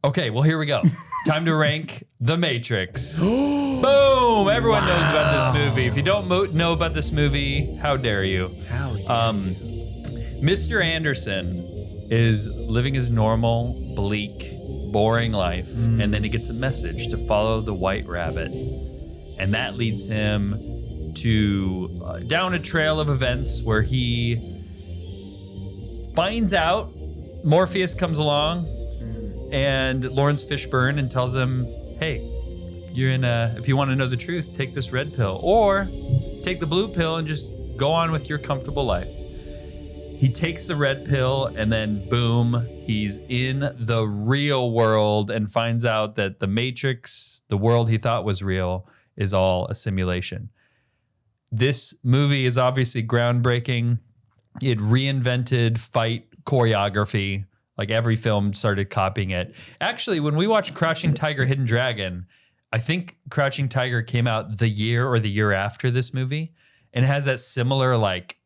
Okay, well, here we go. Time to rank The Matrix. Boom! Everyone knows about this movie. If you don't know about this movie, how dare you? How Mr. Anderson is living his normal, bleak, boring life, and then he gets a message to follow the White Rabbit. And that leads him to down a trail of events where he finds out Morpheus comes along and Lawrence Fishburne and tells him, hey, you're in if you want to know the truth, take this red pill or take the blue pill and just go on with your comfortable life. He takes the red pill and then boom, he's in the real world and finds out that the Matrix, the world he thought was real, is all a simulation. This movie is obviously groundbreaking. It reinvented fight choreography. Like every film started copying it. Actually, when we watched Crouching Tiger, Hidden Dragon, I think Crouching Tiger came out the year or the year after this movie. And it has that similar like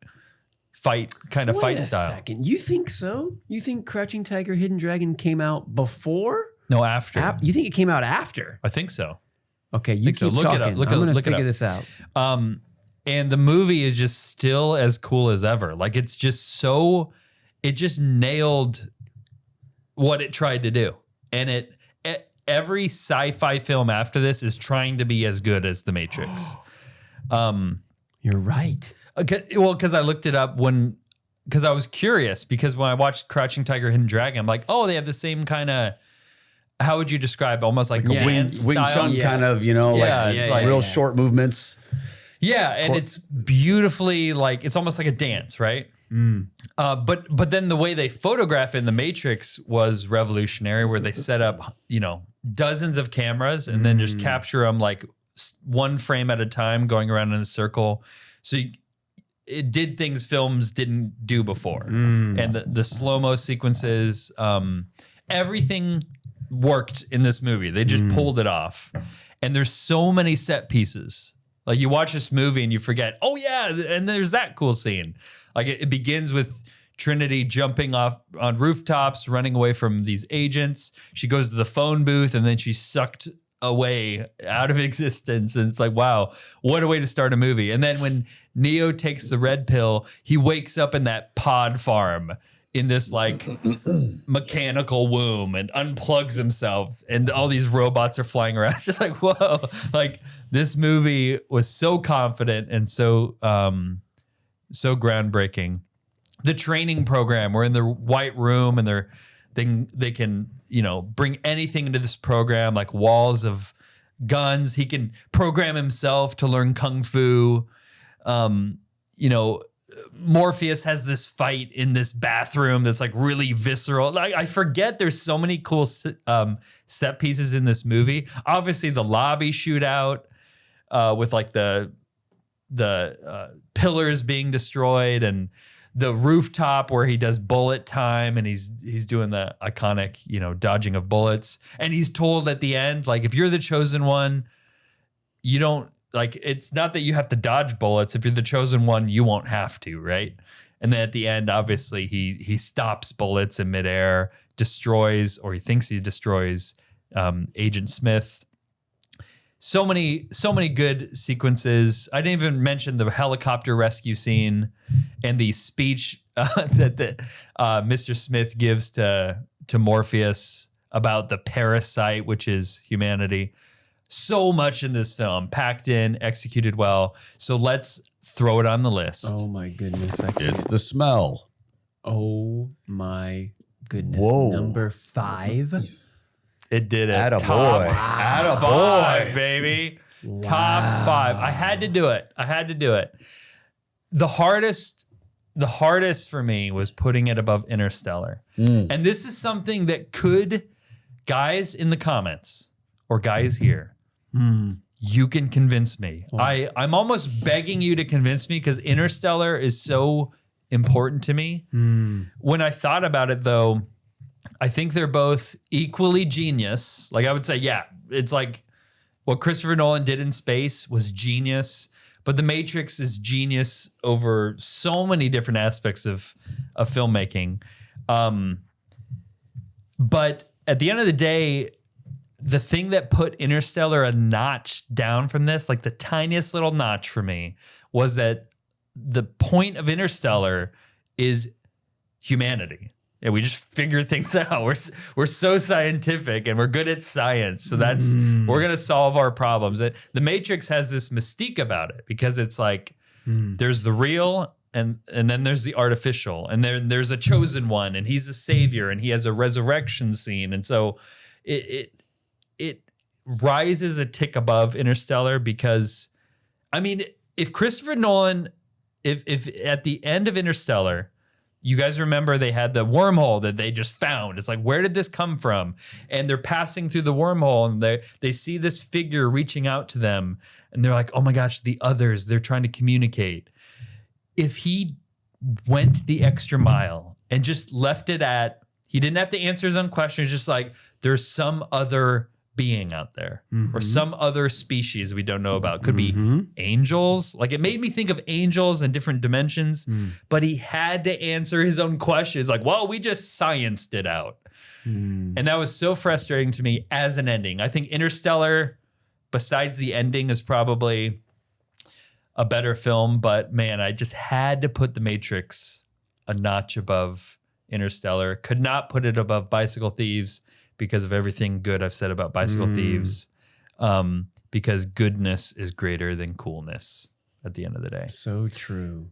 fight style. Wait a second. You think so? You think Crouching Tiger, Hidden Dragon came out before? No, after. You think it came out after? I think so. Okay, you keep so. Look talking. it up. I'm going to figure this out. And the movie is just still as cool as ever. Like it's just so, it just nailed what it tried to do. And every sci-fi film after this is trying to be as good as The Matrix. You're right. Well, because I looked it up because I was curious, because when I watched Crouching Tiger, Hidden Dragon, I'm like, oh, they have the same kind of, how would you describe, almost like a Wing Chun kind of, like real short movements. Yeah, and it's beautifully like, it's almost like a dance, right? But then the way they photograph in The Matrix was revolutionary, where they set up, dozens of cameras and then just capture them like one frame at a time going around in a circle. So it did things films didn't do before. And the slow-mo sequences, everything worked in this movie. They just pulled it off. And there's so many set pieces. Like you watch this movie and you forget, oh yeah, and there's that cool scene. Like it begins with Trinity jumping off on rooftops, running away from these agents. She goes to the phone booth and then she's sucked away out of existence. And it's like, wow, what a way to start a movie. And then when Neo takes the red pill, he wakes up in that pod farm in this like mechanical womb and unplugs himself and all these robots are flying around. It's just like, whoa, like this movie was so confident and so groundbreaking. The training program, we're in the white room and they can, bring anything into this program, like walls of guns. He can program himself to learn Kung Fu. Morpheus has this fight in this bathroom that's like really visceral. I forget there's so many cool set pieces in this movie. Obviously the lobby shootout with like the pillars being destroyed and the rooftop where he does bullet time and he's doing the iconic, dodging of bullets. And he's told at the end, like, if you're the chosen one, you don't, like, it's not that you have to dodge bullets. If you're the chosen one, you won't have to, right? And then at the end, obviously, he stops bullets in midair, destroys, or he thinks he destroys Agent Smith. So many good sequences. I didn't even mention the helicopter rescue scene and the speech that Mr. Smith gives to Morpheus about the parasite, which is humanity. So much in this film, packed in, executed well. So let's throw it on the list. Oh my goodness. It's the smell. Oh my goodness. Whoa. Number 5. It did it. Attaboy. Top Attaboy. 5, baby. Wow. Top 5. I had to do it. The hardest for me was putting it above Interstellar. And this is something that could, guys in the comments or guys here, you can convince me. I'm almost begging you to convince me because Interstellar is so important to me. When I thought about it though, I think they're both equally genius. Like I would say, yeah, it's like what Christopher Nolan did in space was genius, but The Matrix is genius over so many different aspects of filmmaking. But at the end of the day, the thing that put Interstellar a notch down from this, like the tiniest little notch for me, was that the point of Interstellar is humanity. And we just figure things out. We're so scientific and we're good at science. So that's we're gonna solve our problems. The Matrix has this mystique about it because it's like there's the real and then there's the artificial, and there's a chosen one, and he's a savior, and he has a resurrection scene. And so it rises a tick above Interstellar because, I mean, if Christopher Nolan, if at the end of Interstellar, you guys remember they had the wormhole that they just found. It's like, where did this come from? And they're passing through the wormhole and they see this figure reaching out to them. And they're like, oh my gosh, the others, they're trying to communicate. If he went the extra mile and just left it at, he didn't have to answer his own questions, just like, there's some other being out there or some other species we don't know about. Could be angels. Like, it made me think of angels in different dimensions, but he had to answer his own questions. Like, well, we just scienced it out. And that was so frustrating to me as an ending. I think Interstellar, besides the ending, is probably a better film, but man, I just had to put The Matrix a notch above Interstellar. Could not put it above Bicycle Thieves because of everything good I've said about Bicycle Thieves. Because goodness is greater than coolness at the end of the day. So true.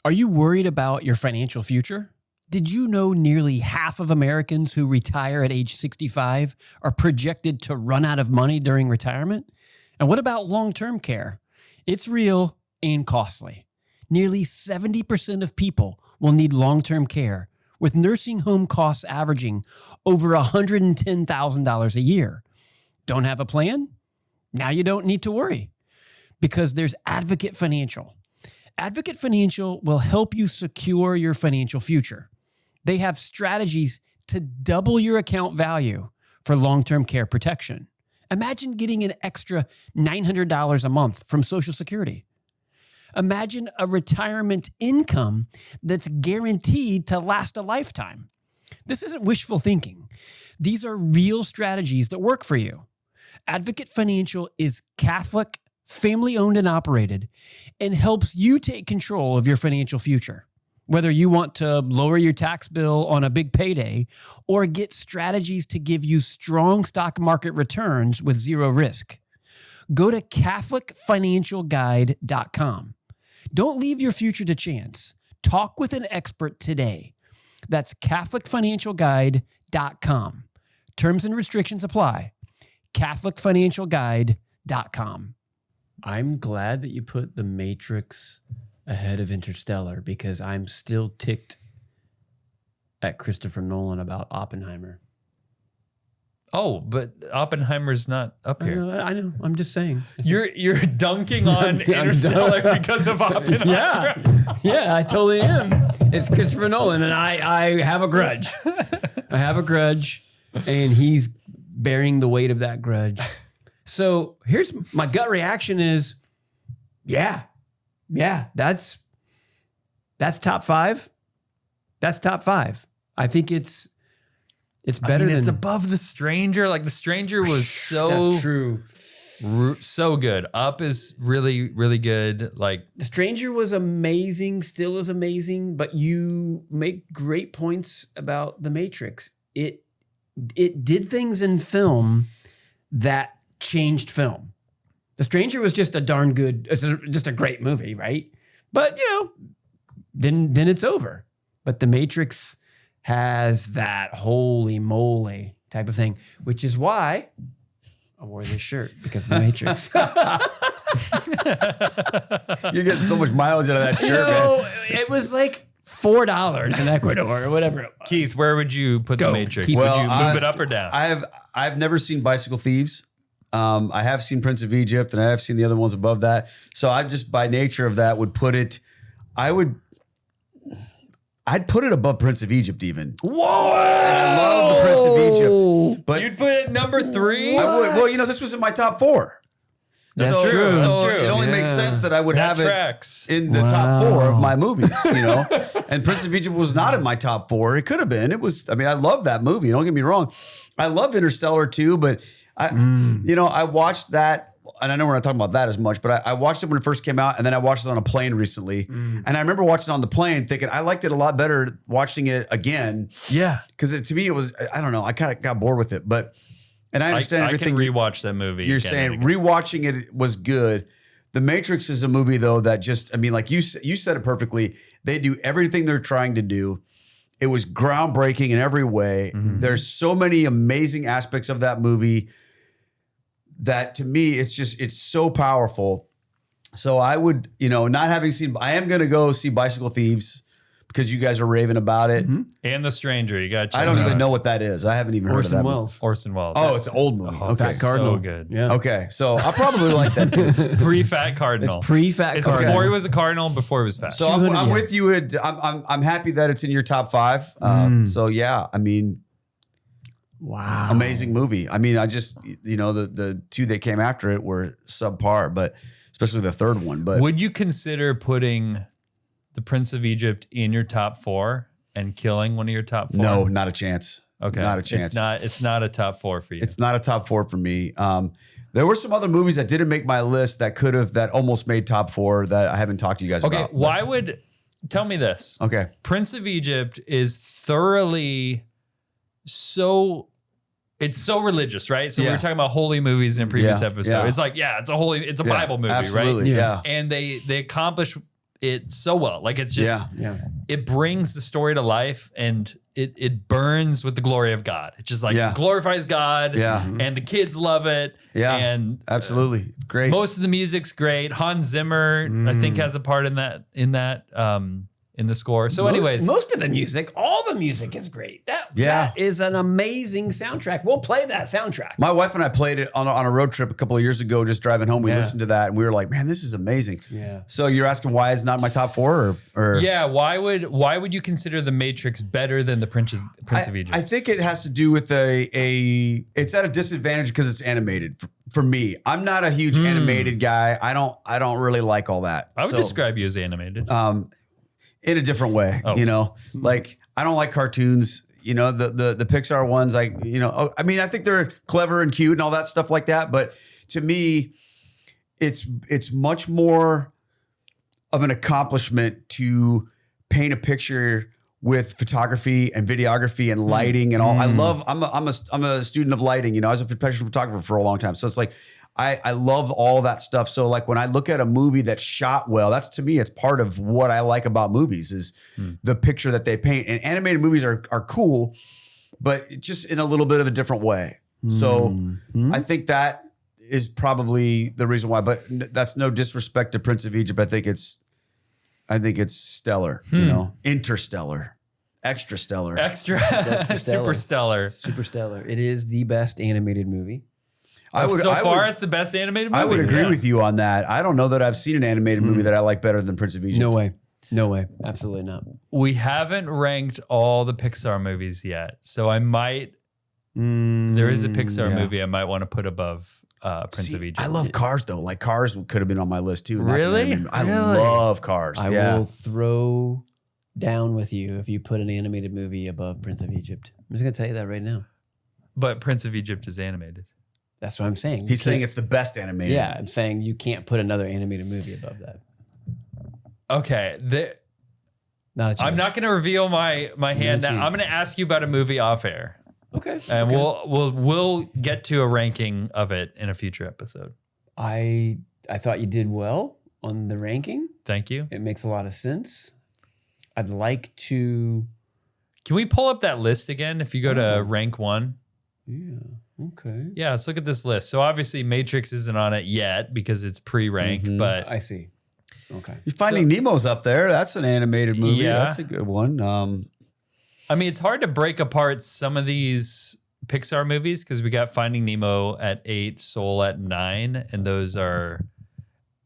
Are you worried about your financial future? Did you know nearly half of Americans who retire at age 65 are projected to run out of money during retirement? And what about long-term care? It's real and costly. Nearly 70% of people will need long-term care, with nursing home costs averaging over $110,000 a year. Don't have a plan? Now you don't need to worry, because there's Advocate Financial. Advocate Financial will help you secure your financial future. They have strategies to double your account value for long-term care protection. Imagine getting an extra $900 a month from Social Security. Imagine a retirement income that's guaranteed to last a lifetime. This isn't wishful thinking. These are real strategies that work for you. Advocate Financial is Catholic, family-owned and operated, and helps you take control of your financial future. Whether you want to lower your tax bill on a big payday or get strategies to give you strong stock market returns with zero risk, go to CatholicFinancialGuide.com. Don't leave your future to chance. Talk with an expert today. That's CatholicFinancialGuide.com. Terms and restrictions apply. CatholicFinancialGuide.com. I'm glad that you put The Matrix ahead of Interstellar, because I'm still ticked at Christopher Nolan about Oppenheimer. Oh, but Oppenheimer's not up here. I know. I'm just saying. You're dunking on Interstellar because of Oppenheimer. Yeah, I totally am. It's Christopher Nolan, and I have a grudge. I have a grudge, and he's bearing the weight of that grudge. So here's my gut reaction is, yeah, that's top five. That's top five. I think it's better than... It's above The Stranger. Like, The Stranger was so... That's true. So good. Up is really, really good. Like, The Stranger was amazing, still is amazing, but you make great points about The Matrix. It did things in film that changed film. The Stranger was just a darn good, just a great movie, right? But, then it's over. But The Matrix has that holy moly type of thing, which is why I wore this shirt, because of The Matrix. You're getting so much mileage out of that shirt, man. It was like $4 in Ecuador or whatever it was. Keith, where would you put The Matrix? Well, would you move it up or down? I've never seen Bicycle Thieves. I have seen Prince of Egypt, and I have seen the other ones above that. So I just, by nature of that, would put it. I'd put it above Prince of Egypt even. Whoa! And I love the Prince of Egypt. But you'd put it number 3? I would. Well, this was in my top 4. That's so, true. So That's true. it only makes sense that I would That have tracks. it in the top 4 of my movies, you know. And Prince of Egypt was not in my top 4. It could have been. It was. I mean, I love that movie. Don't get me wrong. I love Interstellar too, but you know, I watched that, and I know we're not talking about that as much, but I watched it when it first came out, and then I watched it on a plane recently, and I remember watching it on the plane, thinking I liked it a lot better watching it again. Yeah, because to me it was, I don't know, I kind of got bored with it, but. And I understand everything. I can rewatch that movie. You're saying rewatching it was good. The Matrix is a movie though that just, I mean, like you said it perfectly. They do everything they're trying to do. It was groundbreaking in every way. There's so many amazing aspects of that movie that to me it's so powerful. So I would, you know, not having seen, I am going to go see Bicycle Thieves because you guys are raving about it. And The Stranger. You got. I don't even know what that is. I haven't even heard of that. Orson Welles. Oh, it's an old movie. Okay. Fat Cardinal. So good. Yeah. Okay, so I'll probably like that too. Pre-fat cardinal. It's pre-fat It's Cardinal. before he was a cardinal, before he was fat. So I'm with you. I'm happy that it's in your top 5. So yeah, I mean, Wow. amazing movie. I mean, I just, you know, the 2 that came after it were subpar, but especially the third one. But would you consider putting The Prince of Egypt in your top 4 and killing one of your top 4? no, not a chance. Okay. Not a chance. It's not a top 4 for you. It's not a top 4 for me. There were some other movies that didn't make my list that almost made top 4 that I haven't talked to you guys okay. about. Why would tell me this? Okay. Prince of Egypt is thoroughly so. It's so religious, right? So we Yeah. were talking about holy movies in a previous Yeah, episode. yeah. It's like, it's a Bible movie, absolutely, right? yeah. And they accomplish it so well. Like it's just it brings the story to life and it burns with the glory of God. It just like glorifies God. Yeah. And the kids love it. Yeah. And Absolutely. Great. most of the music's great. Hans Zimmer, I think, has a part in that in the score. So anyways. Most of the music, all the music is great. That is an amazing soundtrack. We'll play that soundtrack. My wife and I played it on a road trip a couple of years ago, just driving home. We listened to that and we were like, man, this is amazing. Yeah. So you're asking why it's not in my top 4 or Yeah, why would you consider The Matrix better than the Prince of Egypt? I think it has to do with it's at a disadvantage because it's animated for me. I'm not a huge animated guy. I don't really like all that. I would describe you as animated. In a different way, you know, like I don't like cartoons, you know, the Pixar ones, I mean, I think they're clever and cute and all that stuff like that. But to me, it's much more of an accomplishment to paint a picture with photography and videography and lighting and all. I'm a student of lighting, you know, I was a professional photographer for a long time. So it's like, I love all that stuff. So like when I look at a movie that's shot well, that's to me, it's part of what I like about movies is the picture that they paint. And animated movies are cool, but just in a little bit of a different way. So I think that is probably the reason why, but that's no disrespect to Prince of Egypt. I think it's stellar, you know, interstellar, extra stellar. Super stellar. Superstellar. It is the best animated movie. It's the best animated movie. I would agree with you on that. I don't know that I've seen an animated movie that I like better than Prince of Egypt. No way. No way. Absolutely not. We haven't ranked all the Pixar movies yet. So I might, there is a Pixar movie I might want to put above Prince of Egypt. I love Cars though. Like Cars could have been on my list too. And that's an Really? animated movie. I love Cars. I will throw down with you if you put an animated movie above Prince of Egypt. I'm just going to tell you that right now. But Prince of Egypt is animated. That's what I'm saying. He's saying it's the best animated. Yeah, I'm saying you can't put another animated movie above that. Okay. Not a chance. I'm not going to reveal my hand now. chance. I'm going to ask you about a movie off air. Okay. And we'll get to a ranking of it in a future episode. I thought you did well on the ranking. Thank you. It makes a lot of sense. I'd like to. Can we pull up that list again if you go to rank 1? Yeah. Okay. Yeah, let's look at this list. So obviously Matrix isn't on it yet because it's pre-rank, but I see. Okay. Finding Nemo's up there. That's an animated movie. Yeah. That's a good one. I mean, it's hard to break apart some of these Pixar movies because we got Finding Nemo at 8, Soul at 9, and those are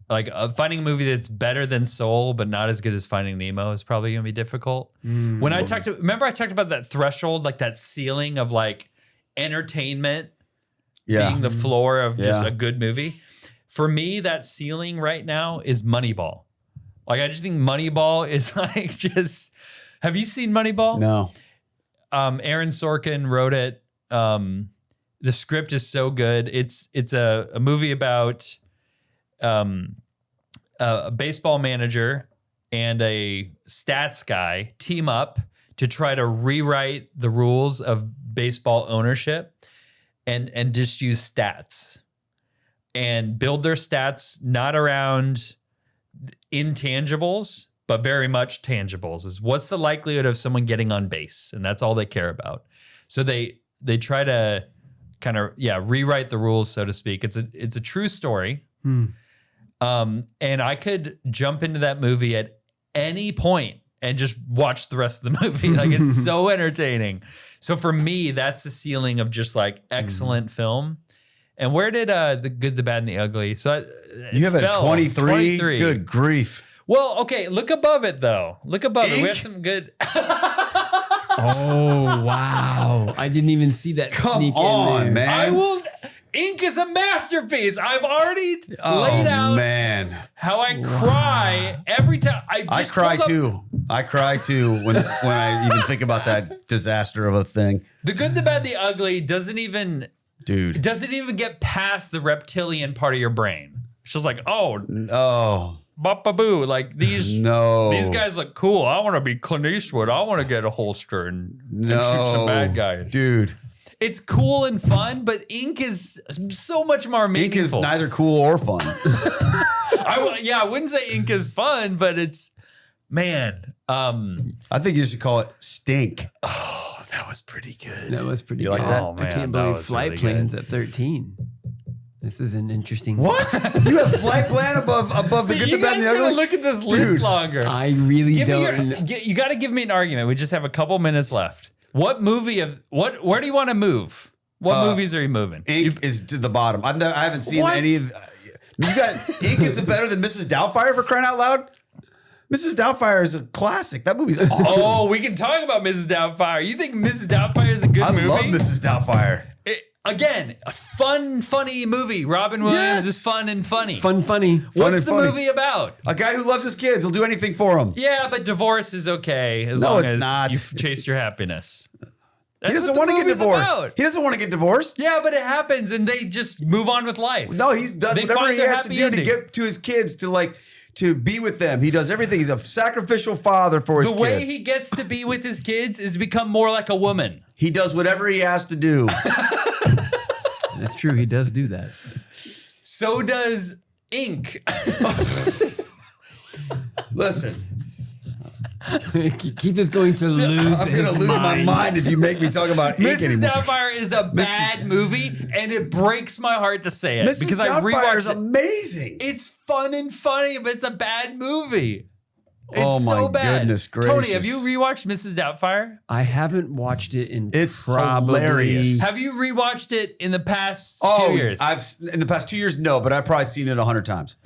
like finding a movie that's better than Soul but not as good as Finding Nemo is probably going to be difficult. When I talked about that threshold, like that ceiling of like entertainment being the floor of just a good movie. For me, that ceiling right now is Moneyball. Like, I just think Moneyball is like just. Have you seen Moneyball? No. Aaron Sorkin wrote it. The script is so good. It's a movie about a baseball manager and a stats guy team up to try to rewrite the rules of baseball ownership and just use stats and build their stats not around intangibles, but very much tangibles. Is what's the likelihood of someone getting on base? And that's all they care about. So they try to kind of rewrite the rules, so to speak. It's a true story. And I could jump into that movie at any point and just watch the rest of the movie. Like, it's so entertaining. So for me, that's the ceiling of just like excellent film. And where did The Good, the Bad, and the Ugly? So you have a 23? Good grief. Well, okay, look above it though. Look above it. We have some good. Oh, wow. I didn't even see that sneak on, in there. man. I will. Ink is a masterpiece. I've already laid out how I cry every time. I cry too. I cry too when I even think about that disaster of a thing. The Good, the Bad, the Ugly doesn't even get past the reptilian part of your brain. It's just like, oh no. Bop-a-boo. Like these guys look cool. I want to be Clint Eastwood. I want to get a holster and shoot some bad guys. Dude. It's cool and fun, but Ink is so much more meaningful. Ink is neither cool or fun. I wouldn't say Ink is fun, but it's, man. I think you should call it Stink. Oh, that was pretty good. That was pretty You good. like that? Oh, man, I can't that believe was flight really plans good. at 13. This is an interesting. What? You have Flight Plan above The Good, the Bad, and the Ugly? Look at this list longer. I really don't. You got to give me an argument. We just have a couple minutes left. What movie where do you want to move? What movies are you moving? Ink is to the bottom. I haven't seen any of. You got Ink is better than Mrs. Doubtfire, for crying out loud. Mrs. Doubtfire is a classic. That movie's awesome. Oh, we can talk about Mrs. Doubtfire. You think Mrs. Doubtfire is a good movie? I love Mrs. Doubtfire. Again, a fun, funny movie. Robin Williams is fun and funny. Funny. What's the movie about? A guy who loves his kids. He'll do anything for them. Yeah, but divorce is okay as long as not. you chase your happiness. He doesn't want to get divorced. He doesn't want to get divorced. Yeah, but it happens and they just move on with life. No, he does whatever he has to do to get to his kids to be with them. He does everything. He's a sacrificial father for his kids. The way he gets to be with his kids is to become more like a woman. He does whatever he has to do. That's true. He does do that. So does Ink. Listen. Keith is going to lose I'm going to lose my mind if you make me talk about Ink Mrs. anymore. Doubtfire is a bad movie, and it breaks my heart to say it. Mrs. Doubtfire is amazing. It's fun and funny, but it's a bad movie. It's oh my so bad. goodness gracious. Tony, have you rewatched Mrs. Doubtfire? I haven't watched it in It's probably hilarious. Have you rewatched it in the past 2 years? In the past 2 years, no, but I've probably seen it 100 times.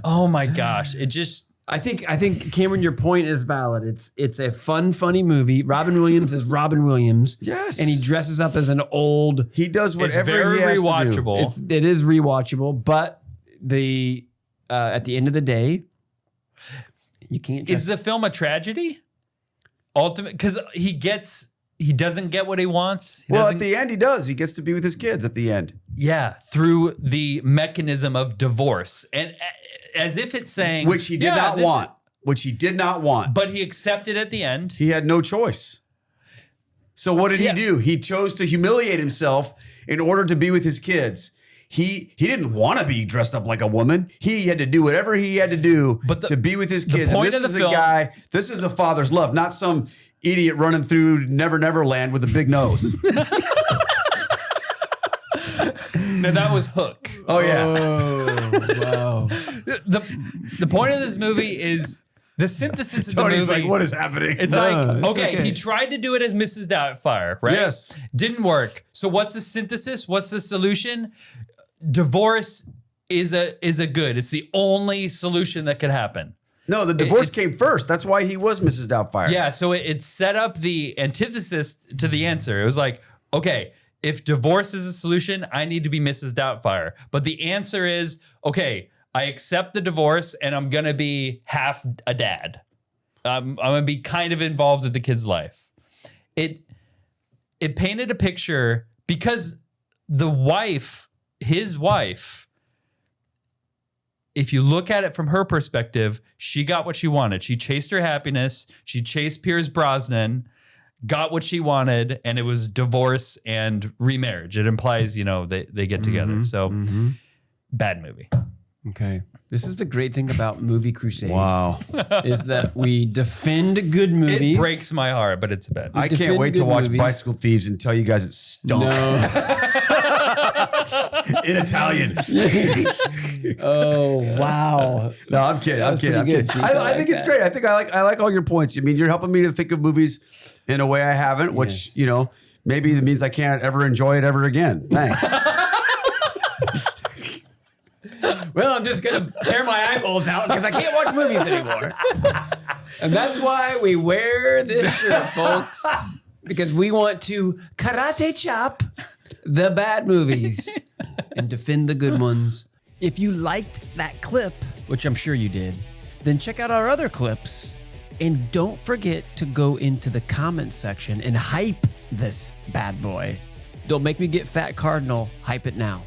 Oh my gosh. It just... I think Cameron, your point is valid. It's a fun, funny movie. Robin Williams is Robin Williams. Yes. And he dresses up as an old. He does whatever very he has rewatchable. to do. It is rewatchable, but at the end of the day, you can't. Is the film a tragedy? Ultimate, because he doesn't get what he wants. At the end, he does. He gets to be with his kids at the end. Yeah, through the mechanism of divorce, and as if it's saying, Which he did not want. Which he did not want. But he accepted at the end. He had no choice. So what did he do? He chose to humiliate himself in order to be with his kids. He didn't want to be dressed up like a woman. He had to do whatever he had to do to be with his kids. point And of this the is film- a guy, this is a father's love, not some idiot running through Never Never Land with a big nose. No, that was Hook. Oh, yeah. Oh, wow. The point of this movie is the synthesis of the Tony's movie. like, what is happening? It's No, like, it's okay, okay. he tried to do it as Mrs. Doubtfire, right? Yes. Didn't work. So what's the synthesis? What's the solution? Divorce is a good. It's the only solution that could happen. No, the divorce came first. That's why he was Mrs. Doubtfire. Yeah, so it set up the antithesis to the answer. It was like, okay, if divorce is a solution, I need to be Mrs. Doubtfire. But the answer is, okay, I accept the divorce and I'm going to be half a dad. I'm going to be kind of involved with the kid's life. It painted a picture because the wife, his wife, if you look at it from her perspective, she got what she wanted. She chased her happiness. She chased Pierce Brosnan, got what she wanted, and it was divorce and remarriage. It implies, they get together. So bad movie. Okay. This is the great thing about Movie Crusade. Wow. Is that we defend good movies. It breaks my heart, but it's a bad movie. I can't wait to watch movies. Bicycle Thieves and tell you guys it stunk. No. In Italian. Oh, wow. No, I'm kidding. I'm kidding. good, Chief. I think it's great. I think I like all your points. I mean, you're helping me to think of movies in a way I haven't, which, maybe that means I can't ever enjoy it ever again. Thanks. Well, I'm just going to tear my eyeballs out because I can't watch movies anymore. And that's why we wear this shirt, folks, because we want to karate chop the bad movies and defend the good ones. If you liked that clip, which I'm sure you did, then check out our other clips. And don't forget to go into the comments section and hype this bad boy. Don't make me get Fat Cardinal. Hype it now.